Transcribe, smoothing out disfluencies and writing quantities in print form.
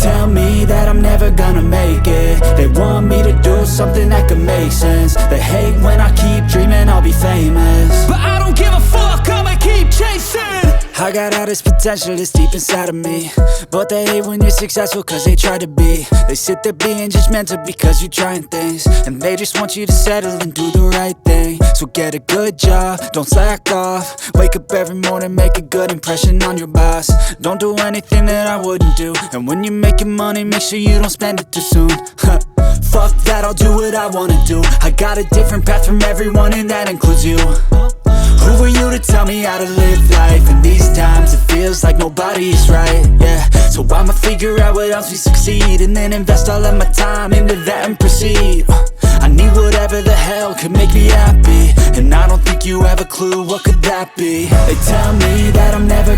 tell me that I'm never gonna make it. They want me to do something that could make sense. They hate when I keep dreaming I'll be famous, but I don't give a fuck, I'ma keep chasing. I got all this potential that's deep inside of me, but they hate when you're successful cause they try to be. They sit there being judgmental because you're trying things, and they just want you to settle and do the right thing. So get a good job, don't slack off. Wake up every morning, make a good impression on your boss. Don't do anything that I wouldn't do, and when you're making money, make sure you don't spend it too soon. Fuck that, I'll do what I wanna do. I got a different path from everyone, and that includes you. Who are you to tell me how to live life? In these times it feels like nobody is right, yeah. So I'ma figure out what else we succeed, and then invest all of my time into that and proceed. I need whatever the hell could make me happy, and I don't think you have a clue what could that be. They tell me that I'm never